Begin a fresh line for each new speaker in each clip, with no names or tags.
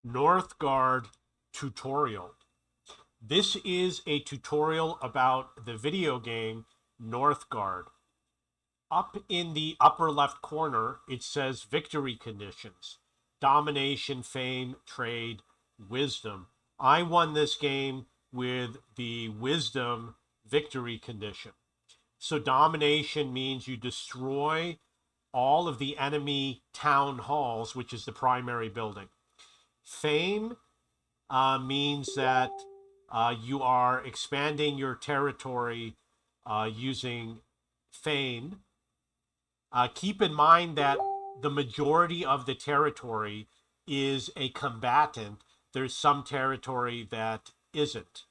Northgard tutorial. This is a tutorial about the video game Northgard. Up in the upper left corner, it says victory conditions: domination, fame, trade, wisdom. I won this game with the wisdom victory condition. So domination means you destroy all of the enemy town halls, which is the primary building. Fame means that you are expanding your territory using fame. Keep in mind that the majority of the territory is a combatant. There's some territory that isn't.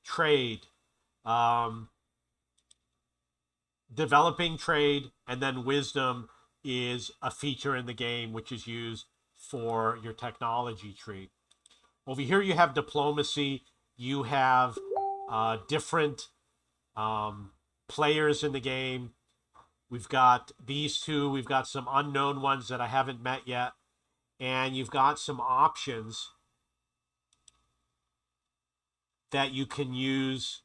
Trade, um, developing trade, and then wisdom is a feature in the game which is used for your technology tree. Over here, you have diplomacy. You have different players in the game. We've got these two. We've got some unknown ones that I haven't met yet. And you've got some options that you can use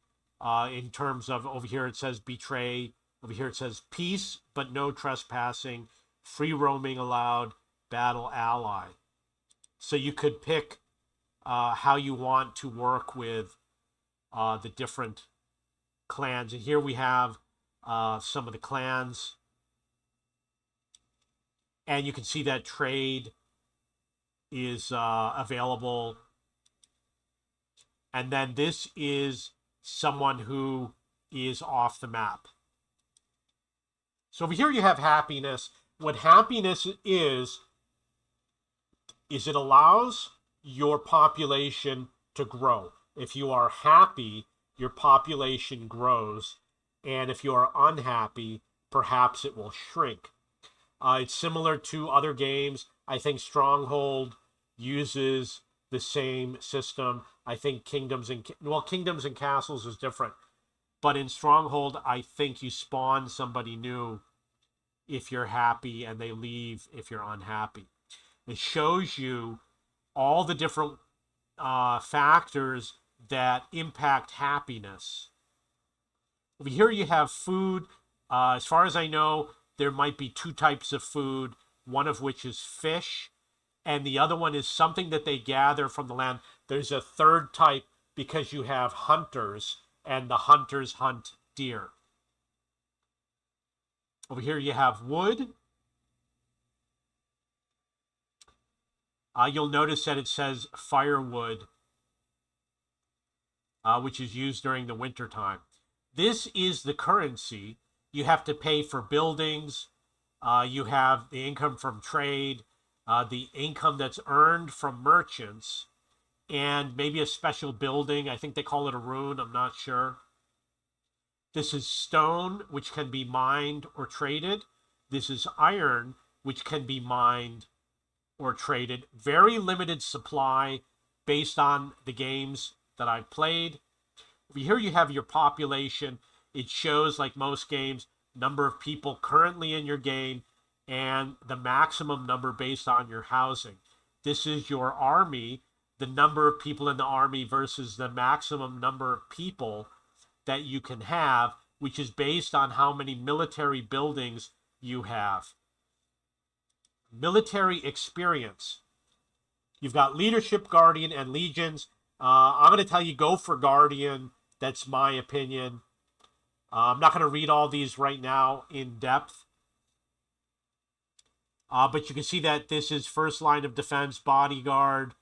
in terms of, over here it says betray. Over here it says peace, but no trespassing. Free roaming allowed. Battle ally. So you could pick how you want to work with the different clans. And here we have some of the clans. And you can see that trade is available. And then this is someone who is off the map. So over here you have happiness. What happiness is it allows your population to grow. If you are happy, your population grows. And if you are unhappy, perhaps it will shrink. It's similar to other games. I think Stronghold uses the same system. I think Kingdoms and Castles is different. But in Stronghold, I think you spawn somebody new if you're happy, and they leave if you're unhappy. It shows you all the different factors that impact happiness. Over here you have food. As far as I know, there might be two types of food, one of which is fish, and the other one is something that they gather from the land. There's a third type because you have hunters, and the hunters hunt deer. Over here you have wood. You'll notice that it says firewood, which is used during the winter time. This is the currency. You have to pay for buildings. You have the income from trade, the income that's earned from merchants, and maybe a special building. I think they call it a rune. I'm not sure. This is stone, which can be mined or traded. This is iron, which can be mined or traded. Very limited supply based on the games that I've played. Over here you have your population. It shows, like most games, number of people currently in your game and the maximum number based on your housing. This is your army, the number of people in the army versus the maximum number of people that you can have, which is based on how many military buildings you have. Military experience. You've got leadership, guardian, and legions. I'm going to tell you, go for guardian. That's my opinion. I'm not going to read all these right now in depth. But you can see that this is first line of defense, bodyguard,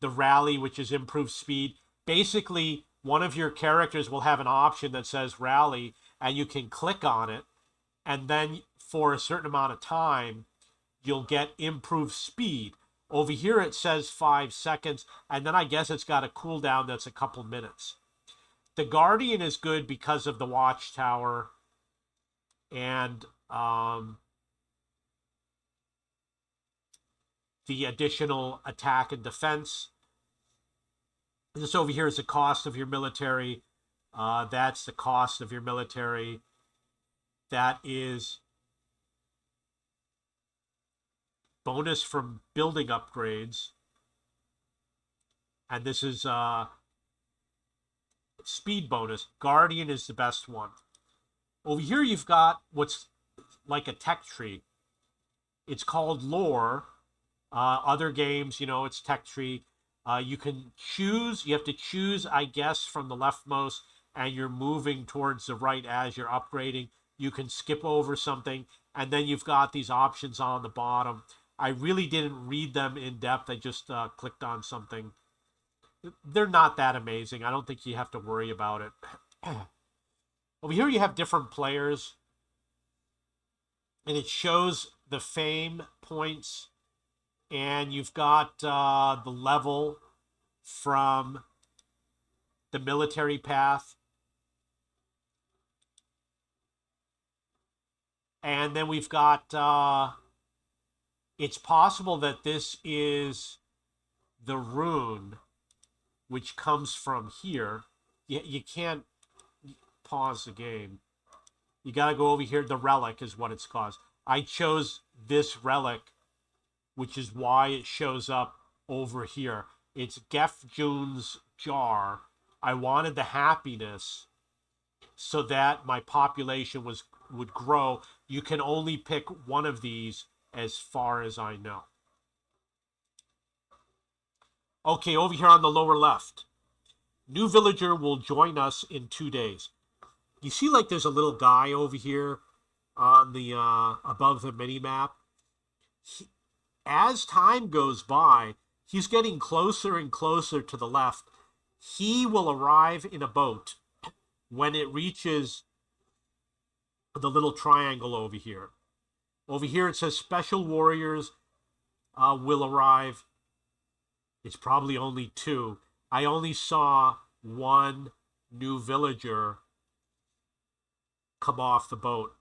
the rally, which is improved speed. Basically, one of your characters will have an option that says rally, and you can click on it, and then for a certain amount of time, you'll get improved speed. Over here it says 5 seconds, and then I guess it's got a cooldown that's a couple minutes. The Guardian is good because of the watchtower and the additional attack and defense. This over here is the cost of your military. That's the cost of your military. That is bonus from building upgrades. And this is speed bonus. Guardian is the best one. Over here, you've got what's like a tech tree. It's called lore. Other games, it's tech tree. You can choose, you have to choose, I guess, from the leftmost, and you're moving towards the right as you're upgrading. You can skip over something, and then you've got these options on the bottom. I really didn't read them in depth. I just clicked on something. They're not that amazing. I don't think you have to worry about it. Over here, you have different players, and it shows the fame points, and you've got the level from the military path. And then we've got, it's possible that this is the rune, which comes from here. You can't pause the game. You got to go over here. The relic is what it's called. I chose this relic, which is why it shows up over here. It's Gefjun's jar. I wanted the happiness so that my population would grow. You can only pick one of these as far as I know. Okay, over here on the lower left. New villager will join us in 2 days. You see like there's a little guy over here on the above the mini map. As time goes by, he's getting closer and closer to the left. He will arrive in a boat when it reaches the little triangle over here. Over here it says special warriors will arrive. It's probably only 2. I only saw 1 new villager come off the boat.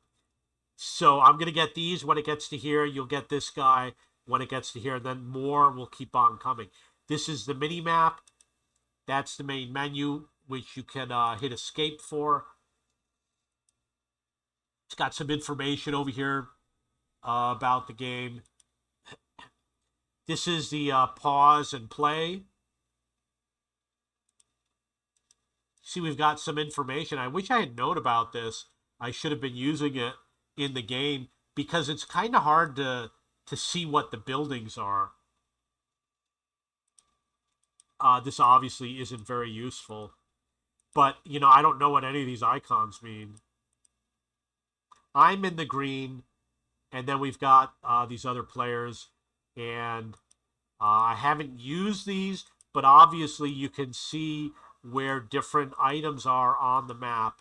So I'm going to get these when it gets to here. You'll get this guy when it gets to here. Then more will keep on coming. This is the mini map. That's the main menu, which you can hit escape for. It's got some information over here about the game. This is the pause and play. See, we've got some information. I wish I had known about this. I should have been using it in the game because it's kind of hard to see what the buildings are. This obviously isn't very useful. But, I don't know what any of these icons mean. I'm in the green, and then we've got these other players, and I haven't used these, but obviously you can see where different items are on the map,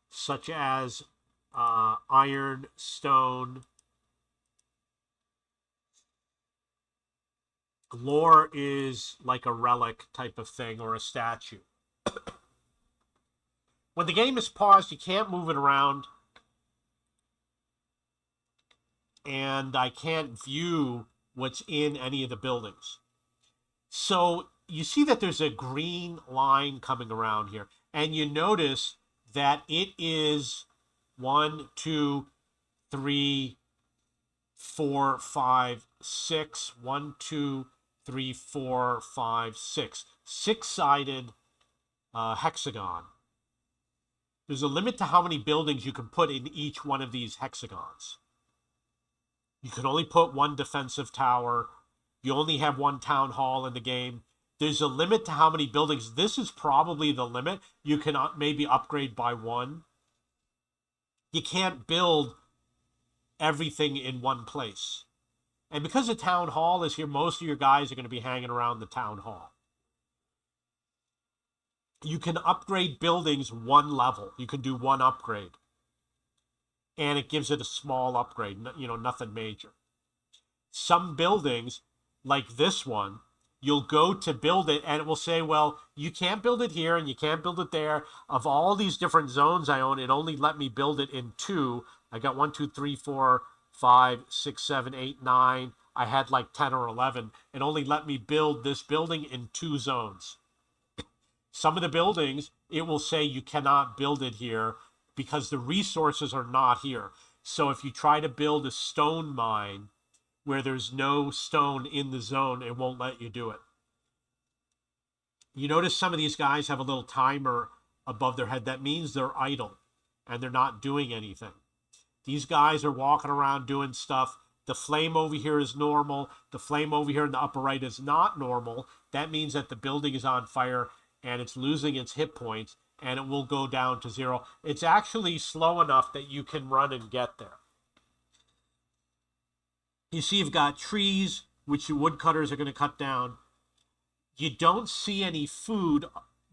such as iron, stone. Lore is like a relic type of thing or a statue. When the game is paused, you can't move it around. And I can't view what's in any of the buildings. So you see that there's a green line coming around here. And you notice that it is 1, 2, 3, 4, 5, 6. 1, 2, 3, 4, 5, 6. 6-sided hexagon. There's a limit to how many buildings you can put in each one of these hexagons. You can only put 1 defensive tower. You only have 1 town hall in the game. There's a limit to how many buildings. This is probably the limit. You can maybe upgrade by 1. You can't build everything in one place. And because the town hall is here, most of your guys are going to be hanging around the town hall. You can upgrade buildings 1 level. You can do 1 upgrade. And it gives it a small upgrade, nothing major. Some buildings, like this one, you'll go to build it and it will say, well, you can't build it here and you can't build it there. Of all these different zones I own, it only let me build it in 2. I got 1, 2, 3, 4, 5, 6, 7, 8, 9. I had like 10 or 11. It only let me build this building in 2 zones. Some of the buildings, it will say you cannot build it here because the resources are not here. So if you try to build a stone mine where there's no stone in the zone, it won't let you do it. You notice some of these guys have a little timer above their head. That means they're idle and they're not doing anything. These guys are walking around doing stuff. The flame over here is normal. The flame over here in the upper right is not normal. That means that the building is on fire and it's losing its hit points and it will go down to 0. It's actually slow enough that you can run and get there. You see you've got trees, which your woodcutters are going to cut down. You don't see any food.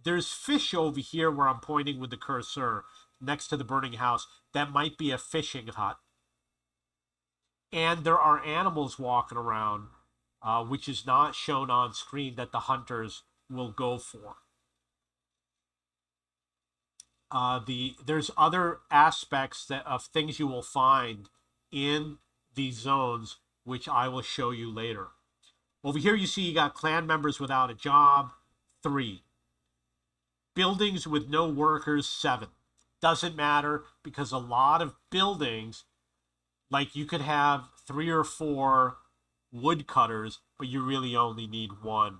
There's fish over here where I'm pointing with the cursor next to the burning house. That might be a fishing hut. And there are animals walking around, which is not shown on screen, that the hunters will go for. There's other aspects of things you will find in these zones, which I will show you later. Over here you see you got clan members without a job, 3. Buildings with no workers, 7. Doesn't matter, because a lot of buildings, like you could have 3 or 4 woodcutters, but you really only need 1.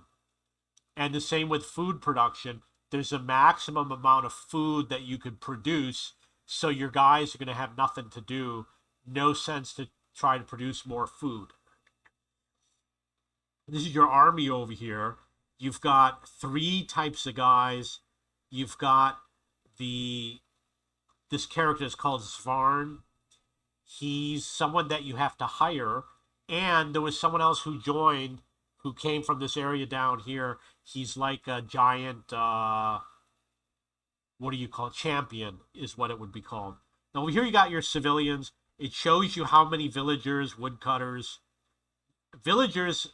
And the same with food production. There's a maximum amount of food that you could produce, so your guys are going to have nothing to do. No sense to try to produce more food. This is your army over here. You've got 3 types of guys. You've got this character is called Svarn. He's someone that you have to hire. And there was someone else who joined who came from this area down here. He's like a giant, what do you call it? Champion is what it would be called. Now here you got your civilians. It shows you how many villagers, woodcutters. Villagers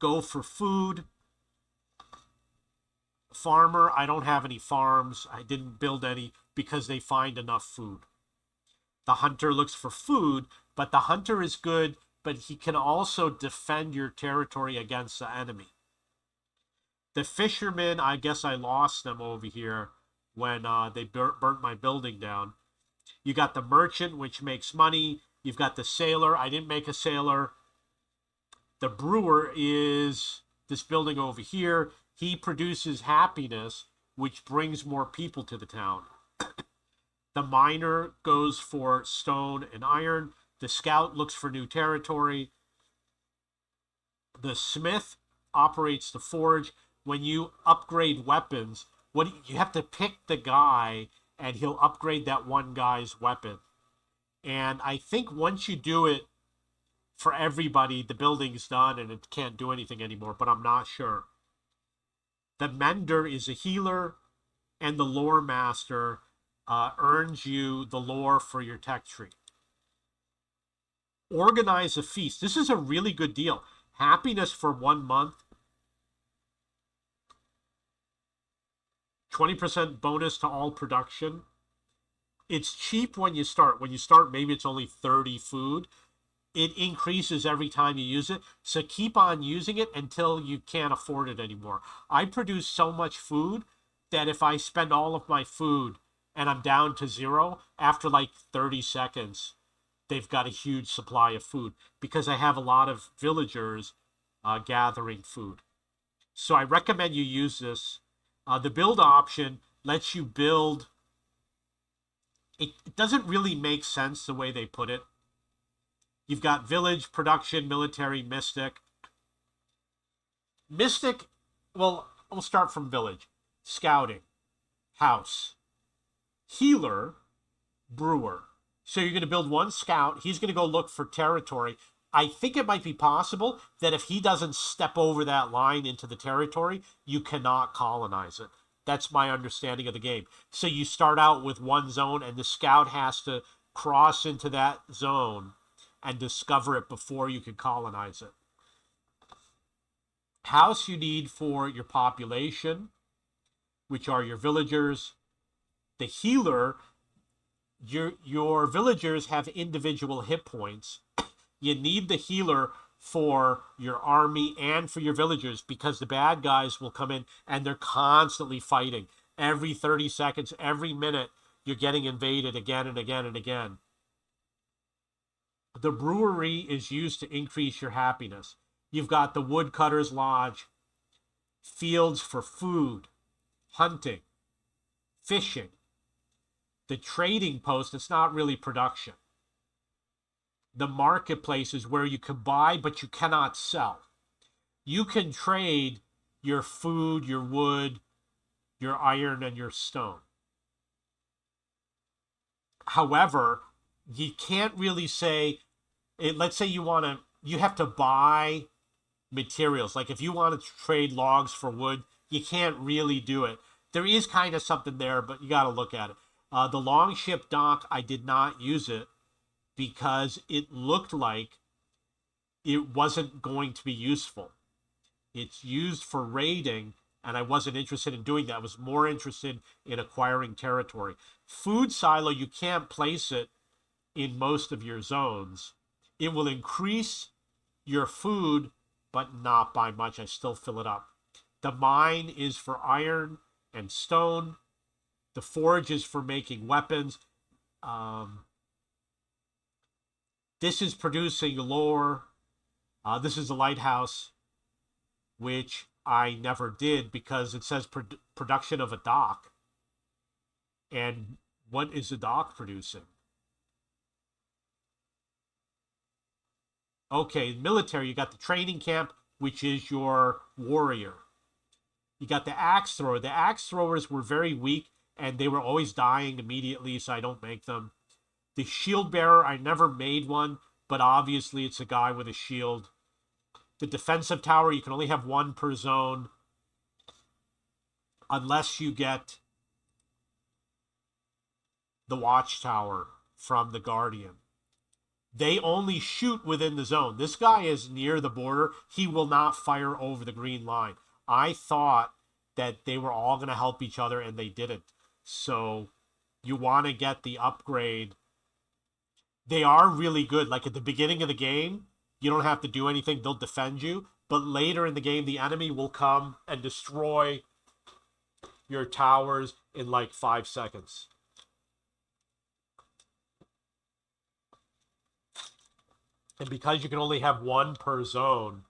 go for food. Farmer, I don't have any farms. I didn't build any because they find enough food. The hunter looks for food, but the hunter is good, but he can also defend your territory against the enemy. The fishermen, I guess I lost them over here when they burnt my building down. You got the merchant, which makes money. You've got the sailor. I didn't make a sailor. The brewer is this building over here. He produces happiness, which brings more people to the town. The miner goes for stone and iron. The scout looks for new territory. The smith operates the forge. When you upgrade weapons, you have to pick the guy, and he'll upgrade that one guy's weapon. And I think once you do it for everybody, the building's done and it can't do anything anymore, but I'm not sure. The mender is a healer, and the lore master earns you the lore for your tech tree. Organize a feast. This is a really good deal. Happiness for 1 month. 20% bonus to all production. It's cheap when you start. When you start, maybe it's only 30 food. It increases every time you use it. So keep on using it until you can't afford it anymore. I produce so much food that if I spend all of my food and I'm down to 0, after like 30 seconds, they've got a huge supply of food because I have a lot of villagers gathering food. So I recommend you use this. The build option lets you build. It doesn't really make sense the way they put it. You've got village, production, military, mystic. Mystic, well, we'll start from village. Scouting, house, healer, brewer. So you're going to build one scout. He's going to go look for territory. I think it might be possible that if he doesn't step over that line into the territory, you cannot colonize it. That's my understanding of the game. So you start out with one zone, and the scout has to cross into that zone and discover it before you can colonize it. House you need for your population, which are your villagers. The healer, your villagers have individual hit points. You need the healer for your army and for your villagers because the bad guys will come in and they're constantly fighting. Every 30 seconds, every minute, you're getting invaded again and again and again. The brewery is used to increase your happiness. You've got the woodcutter's lodge. fields for food, hunting, fishing. The trading post, it's not really production. The marketplace is where you can buy, but you cannot sell. You can trade your food, your wood, your iron, and your stone. However, you can't really say, let's say you have to buy materials. Like if you want to trade logs for wood, you can't really do it. There is kind of something there, but you got to look at it. The longship dock, I did not use it because it looked like it wasn't going to be useful. It's used for raiding, and I wasn't interested in doing that. I was more interested in acquiring territory. Food silo, you can't place it in most of your zones. It will increase your food, but not by much. I still fill it up. The mine is for iron and stone. The forge is for making weapons. This is producing lore. This is a lighthouse, which I never did because it says production of a dock. And what is the dock producing? Okay, military, you got the training camp, which is your warrior. You got the axe thrower. The axe throwers were very weak and they were always dying immediately, so I don't make them. The shield bearer, I never made one, but obviously it's a guy with a shield. The defensive tower, you can only have one per zone unless you get the watchtower from the guardian. They only shoot within the zone. This guy is near the border. He will not fire over the green line. I thought that they were all going to help each other, and they didn't. So you want to get the upgrade. They are really good. Like at the beginning of the game, you don't have to do anything. They'll defend you. But later in the game, the enemy will come and destroy your towers in like 5 seconds. And because you can only have one per zone,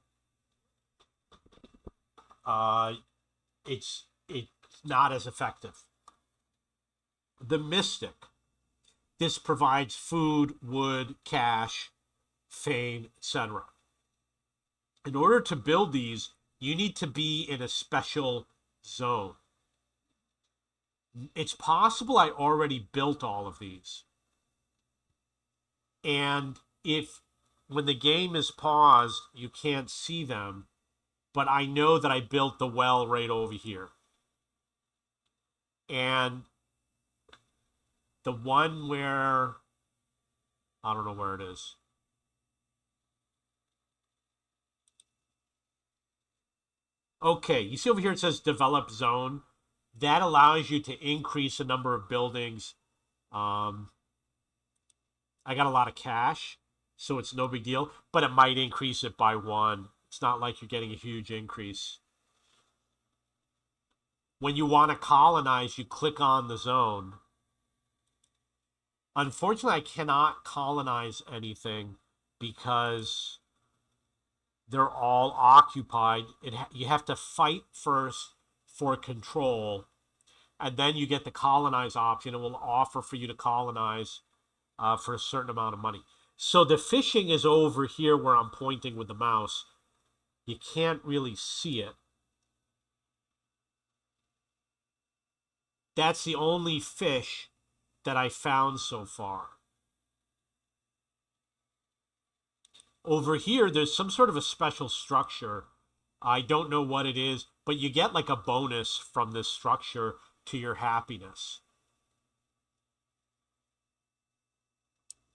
it's not as effective. The Mystic. This provides food, wood, cash, fame, etc. In order to build these, you need to be in a special zone. It's possible I already built all of these. And when the game is paused, you can't see them, but I know that I built the well right over here. And the one where, I don't know where it is. Okay, you see over here it says develop zone. That allows you to increase the number of buildings. I got a lot of cash, so it's no big deal, but it might increase it by 1. It's not like you're getting a huge increase. When you want to colonize, you click on the zone. Unfortunately, I cannot colonize anything because they're all occupied. You have to fight first for control, and then you get the colonize option. It will offer for you to colonize for a certain amount of money. So the fishing is over here where I'm pointing with the mouse. You can't really see it. That's the only fish that I found so far. Over here, there's some sort of a special structure. I don't know what it is, but you get like a bonus from this structure to your happiness.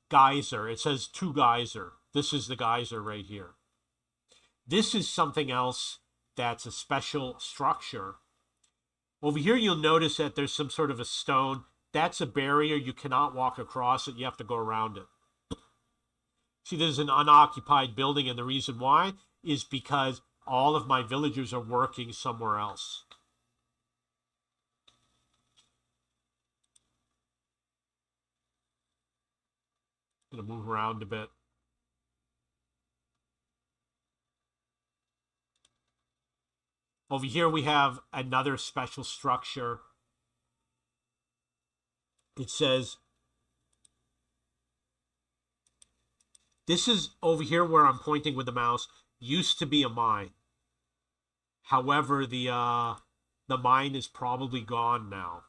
Geyser. It says to geyser. This is the geyser right here. This is something else that's a special structure. Over here, you'll notice that there's some sort of a stone. That's a barrier. You cannot walk across it. You have to go around it. See, there's an unoccupied building, and the reason why is because all of my villagers are working somewhere else. I'm going to move around a bit. Over here we have another special structure. It says, this is over here where I'm pointing with the mouse, used to be a mine. However, the mine is probably gone now.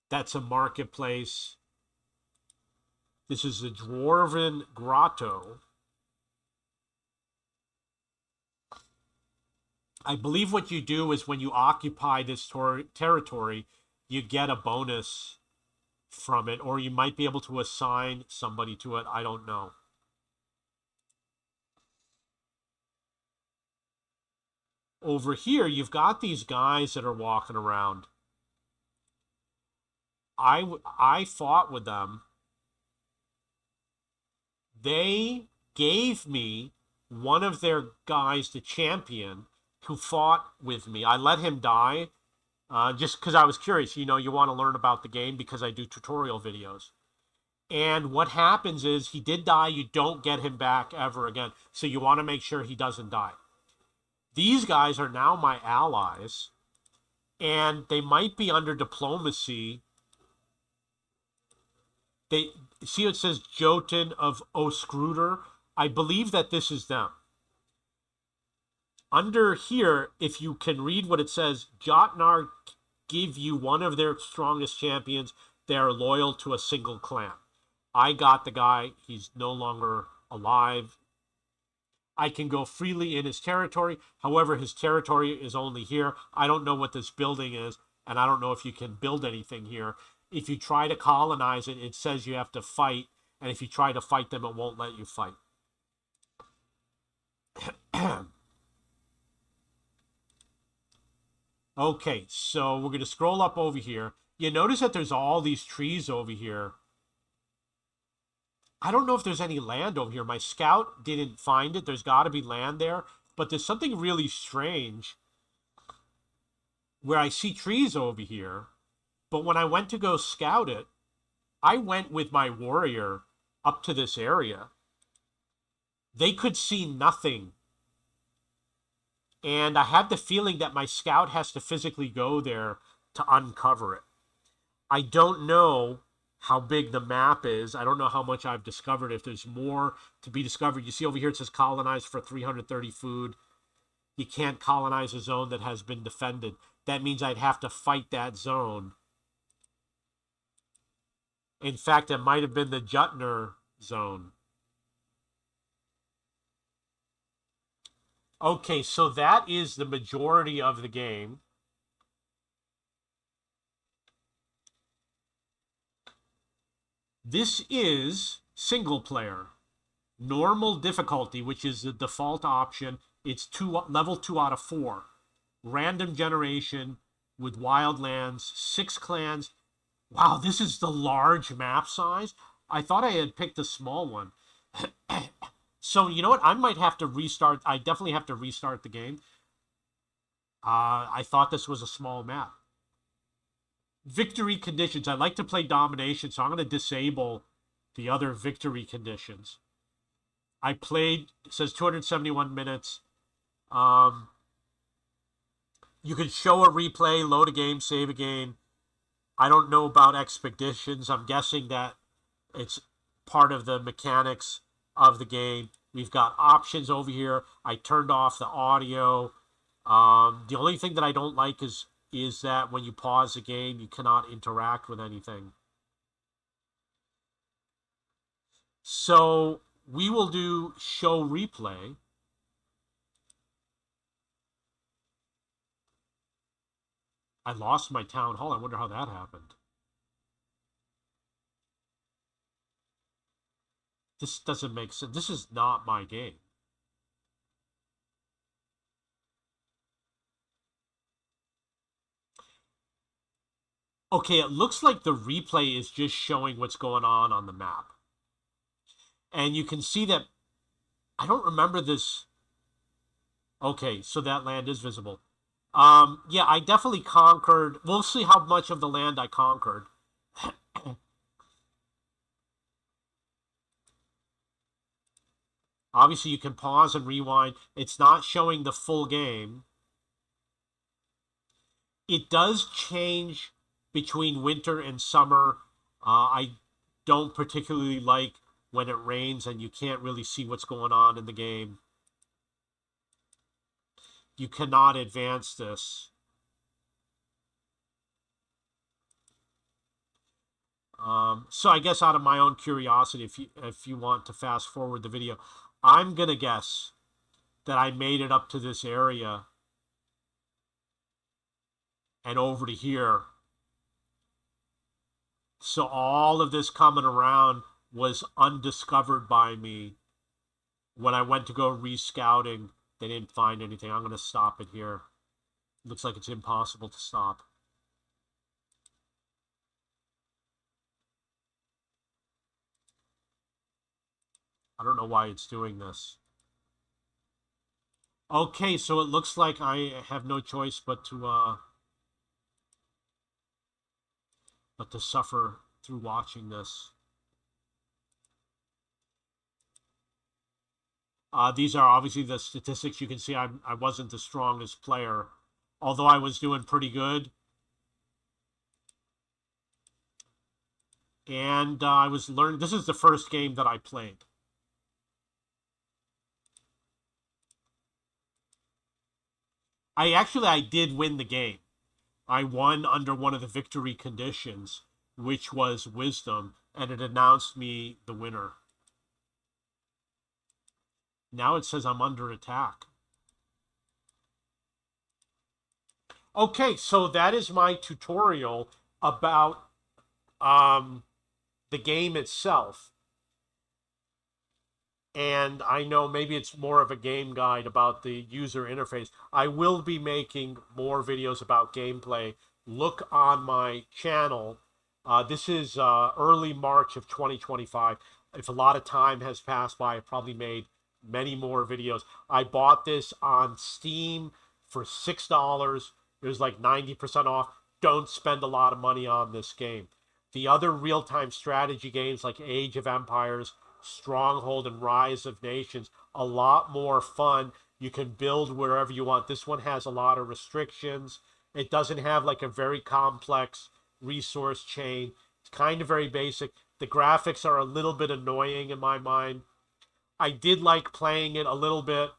That's a marketplace. This is a Dwarven grotto. I believe what you do is when you occupy this territory, you get a bonus from it, or you might be able to assign somebody to it. I don't know. Over here, you've got these guys that are walking around. I fought with them. They gave me one of their guys, the champion, who fought with me. I let him die just because I was curious. You know, you want to learn about the game because I do tutorial videos. And what happens is he did die. You don't get him back ever again. So you want to make sure he doesn't die. These guys are now my allies. And they might be under diplomacy. They see it says Jotun of Oscruder. I believe that this is them. Under here, if you can read what it says, Jotnar give you one of their strongest champions. They are loyal to a single clan. I got the guy. He's no longer alive. I can go freely in his territory. However, his territory is only here. I don't know what this building is, and I don't know if you can build anything here. If you try to colonize it, it says you have to fight, and if you try to fight them, it won't let you fight. Okay, so we're going to scroll up over here. You notice that there's all these trees over here. I don't know if there's any land over here. My scout didn't find it. There's got to be land there. But there's something really strange where I see trees over here. But when I went to go scout it, I went with my warrior up to this area. They could see nothing. And I had the feeling that my scout has to physically go there to uncover it. I don't know how big the map is. I don't know how much I've discovered. If there's more to be discovered. You see over here it says colonize for 330 food. You can't colonize a zone that has been defended. That means I'd have to fight that zone. In fact, it might have been the Jutner zone. Okay, so that is the majority of the game. This is single player. Normal difficulty, which is the default option. It's level 2 out of 4. Random generation with wildlands, 6 clans. Wow, this is the large map size. I thought I had picked a small one. So, you know what? I might have to restart. I definitely have to restart the game. I thought this was a small map. Victory conditions. I like to play domination, so I'm going to disable the other victory conditions. I played, it says 271 minutes. You can show a replay, load a game, save a game. I don't know about expeditions. I'm guessing that it's part of the mechanics of the game. We've got options over here. I turned off the audio. The only thing that I don't like is that when you pause the game, you cannot interact with anything. So we will do show replay. I lost my town hall. I wonder how that happened. This doesn't make sense. This is not my game. Okay, it looks like the replay is just showing what's going on the map. And you can see that, I don't remember this. Okay, so that land is visible. Yeah, I definitely conquered. We'll see how much of the land I conquered. Obviously, you can pause and rewind. It's not showing the full game. It does change between winter and summer. I don't particularly like when it rains and you can't really see what's going on in the game. You cannot advance this. So I guess out of my own curiosity, if you want to fast forward the video, I'm gonna guess that I made it up to this area and over to here. So all of this coming around was undiscovered by me. When I went to go re-scouting, they didn't find anything. I'm gonna stop it here. Looks like it's impossible to stop. I don't know why it's doing this. Okay, so it looks like I have no choice but to suffer through watching this. These are obviously the statistics. You can see I wasn't the strongest player, although I was doing pretty good. And I was learning. This is the first game that I played. I did win the game. I won under one of the victory conditions, which was wisdom, and it announced me the winner. Now it says I'm under attack. Okay, so that is my tutorial about the game itself. And I know maybe it's more of a game guide about the user interface. I will be making more videos about gameplay. Look on my channel. This is early March of 2025. If a lot of time has passed by, I've probably made many more videos. I bought this on Steam for $6. It was like 90% off. Don't spend a lot of money on this game. The other real-time strategy games like Age of Empires, Stronghold, and Rise of Nations, a lot more fun. You can build wherever you want. This one has a lot of restrictions. It doesn't have like a very complex resource chain. It's kind of very basic. The graphics are a little bit annoying in my mind. I did like playing it a little bit,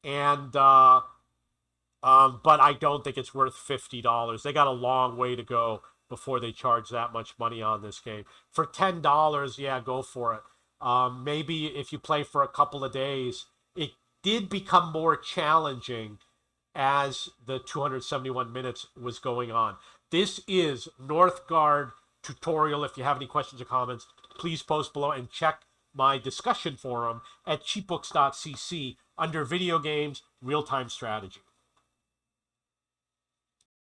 and but I don't think it's worth $50. They got a long way to go before they charge that much money on this game. For $10, yeah, go for it. Maybe if you play for a couple of days, it did become more challenging as the 271 minutes was going on. This is Northgard tutorial. If you have any questions or comments, please post below and check my discussion forum at cheapbooks.cc under video games, real-time strategy.